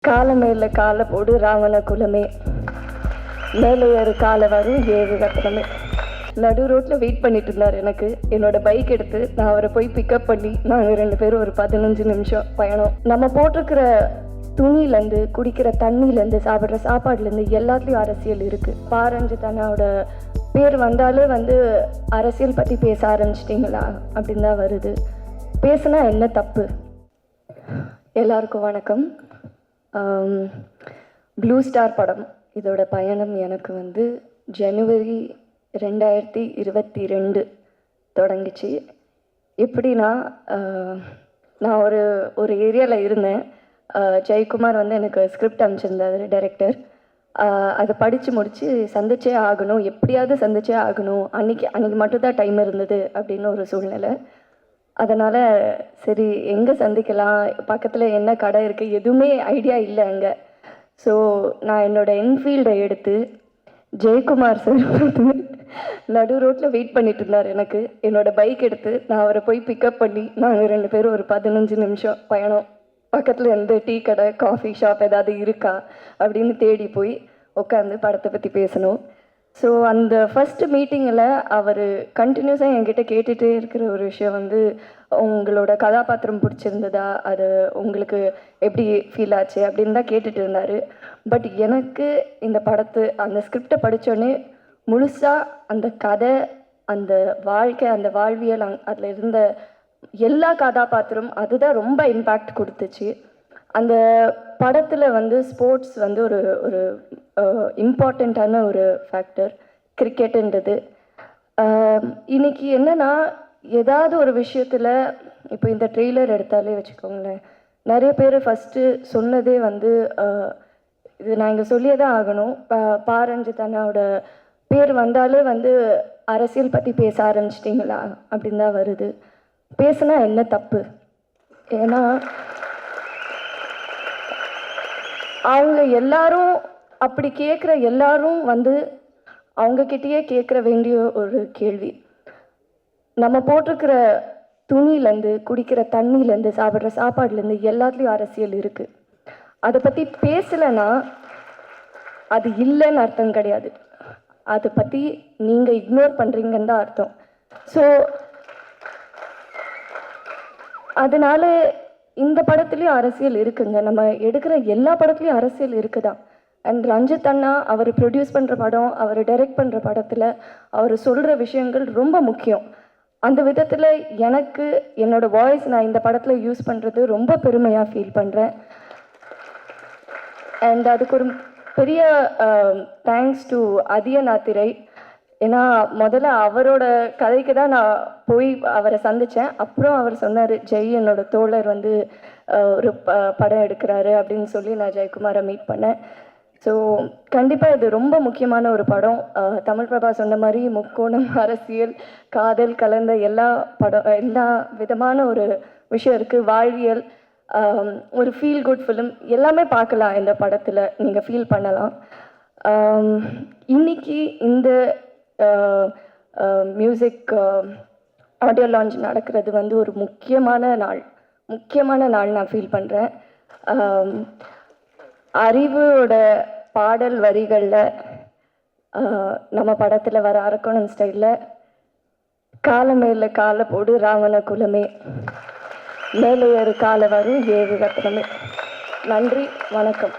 காலமேல கால போடு ராவண குலமே, மேலே ஏறு கால வரும் ஏழு ரத்னமே. நடு ரோட்டில் வெயிட் பண்ணிட்டு இருந்தார் எனக்கு. என்னோட பைக் எடுத்து நான் அவரை போய் பிக்கப் பண்ணி நாங்கள் 2 பேரும் ஒரு 15 நிமிஷம் பயணம். நம்ம போட்டிருக்கிற துணியிலேருந்து, குடிக்கிற தண்ணியிலேருந்து, சாப்பிட்ற சாப்பாடுலேருந்து எல்லாத்துலேயும் அரசியல் இருக்குது. பாரஞ்சித் அண்ணாவோட பேர் வந்தாலே அரசியல் பற்றி பேச ஆரம்பிச்சிட்டிங்களா அப்படின்னு தான் வருது. பேசுனா என்ன தப்பு? எல்லாருக்கும் வணக்கம். ப்ளூ ஸ்டார் படம் இதோட பயணம் எனக்கு ஜனவரி 2022 தொடங்கிச்சு. எப்படின்னா, நான் ஒரு ஏரியாவில் இருந்தேன். ஜெயக்குமார் எனக்கு ஸ்கிரிப்ட் அனுப்பிச்சிருந்தார், டைரக்டர். அதை படித்து முடித்து சந்திச்சே ஆகணும், எப்படியாவது சந்திச்சே ஆகணும். அன்றைக்கி மட்டும்தான் டைம் இருந்தது அப்படின்னு ஒரு சூழ்நிலை. அதனால் சரி, எங்கே சந்திக்கலாம், பக்கத்தில் என்ன கடை இருக்குது, எதுவுமே ஐடியா இல்லை அங்கே. ஸோ நான் என்னோடய என்ஃபீல்டை எடுத்து ஜெயக்குமார் சார் நடு ரோட்டில் வெயிட் பண்ணிட்டு இருந்தார் எனக்கு. என்னோடய பைக் எடுத்து நான் அவரை போய் பிக்கப் பண்ணி நாங்கள் 2 பேரும் ஒரு 15 நிமிஷம் பயணம். பக்கத்தில் எந்த டீ கடை, காஃபி ஷாப் ஏதாவது இருக்கா அப்படின்னு தேடி போய் உட்காந்து படத்தை பற்றி பேசணும். ஸோ அந்த ஃபஸ்ட்டு மீட்டிங்கில் அவர் கண்டினியூஸாக என்கிட்ட கேட்டுகிட்டே இருக்கிற ஒரு விஷயம் உங்களோட கதாபாத்திரம் பிடிச்சிருந்ததா, அது உங்களுக்கு எப்படி ஃபீல் ஆச்சு அப்படின்னு தான் கேட்டுட்டு இருந்தார். பட் எனக்கு இந்த அந்த ஸ்கிரிப்டை படித்தோடனே முழுசாக அந்த கதை, அந்த வாழ்க்கை, அந்த வாழ்வியல், அதில் இருந்த எல்லா கதாபாத்திரம் அதுதான் ரொம்ப இம்பேக்ட் கொடுத்துச்சு. அந்த படத்தில் ஸ்போர்ட்ஸ் ஒரு இம்பார்ட்டண்ட்டான ஒரு ஃபேக்டர், கிரிக்கெட்டுன்றது. இன்றைக்கி என்னென்னா, ஏதாவது ஒரு விஷயத்தில் இப்போ இந்த ட்ரெய்லர் எடுத்தாலே வச்சுக்கோங்களேன், நிறைய பேர் ஃபஸ்ட்டு சொன்னதே இது நான் இங்கே சொல்லியே தான் ஆகணும். பாரஞ்சித் அண்ணாவோட பேர் வந்தாலே அரசியல் பற்றி பேச ஆரம்பிச்சிட்டிங்களா அப்படின்னு தான் வருது. பேசுனா என்ன தப்பு? ஏன்னா அவங்க எல்லாரும் அப்படி கேட்குற எல்லாரும் அவங்கக்கிட்டேயே கேட்குற வேண்டிய ஒரு கேள்வி. நம்ம போட்டிருக்கிற துணியிலேருந்து, குடிக்கிற தண்ணியிலேருந்து, சாப்பிட்ற சாப்பாடுலேருந்து எல்லாத்துலேயும் அரசியல் இருக்குது. அதை பற்றி பேசலைன்னா அது இல்லைன்னு அர்த்தம் கிடையாது. அதை பற்றி நீங்கள் இக்னோர் பண்ணுறீங்கன்னு தான் அர்த்தம். ஸோ அதனால் இந்த படத்துலேயும் அரசியல் இருக்குங்க. நம்ம எடுக்கிற எல்லா படத்துலேயும் அரசியல் இருக்குதான். அண்ட் ரஞ்சித் அண்ணா அவர் ப்ரொடியூஸ் பண்ணுற படம், அவர் டைரக்ட் பண்ணுற படத்தில் அவர் சொல்கிற விஷயங்கள் ரொம்ப முக்கியம். அந்த விதத்தில் எனக்கு என்னோடய வாய்ஸ் நான் இந்த படத்தில் யூஸ் பண்ணுறது ரொம்ப பெருமையாக ஃபீல் பண்ணுறேன். அண்ட் அதுக்கு ஒரு பெரிய தேங்க்ஸ் டு அதியநாத்திரை. ஏன்னா முதல்ல அவரோட கதைக்கு தான் நான் போய் அவரை சந்தித்தேன். அப்புறம் அவர் சொன்னார், ஜெய் என்னோட தோழர் ஒரு படம் எடுக்கிறாரு அப்படின்னு சொல்லி நான் ஜெயக்குமாரை மீட் பண்ணேன். ஸோ கண்டிப்பாக இது ரொம்ப முக்கியமான ஒரு படம். தமிழ் பிரபா சொன்ன மாதிரி முக்கோணம், அரசியல், காதல் கலந்த எல்லா விதமான ஒரு விஷயம் இருக்குது. வாழ்வியல், ஒரு ஃபீல் குட் ஃபிலிம் எல்லாமே பார்க்கலாம் இந்த படத்தில், நீங்கள் ஃபீல் பண்ணலாம். இன்னைக்கு இந்த மியூசிக் ஆடியோ லான்ச் நடக்கிறது ஒரு முக்கியமான நாள் நான் ஃபீல் பண்ணுறேன். அறிவோட பாடல் வரிகளில் நம்ம படத்தில் வர அரக்கோணம் ஸ்டைலில் காலமேல கால போடு ராவண குலமே, மேலே ஏறு கால வரும் ஏழு ரத்னமே. நன்றி, வணக்கம்.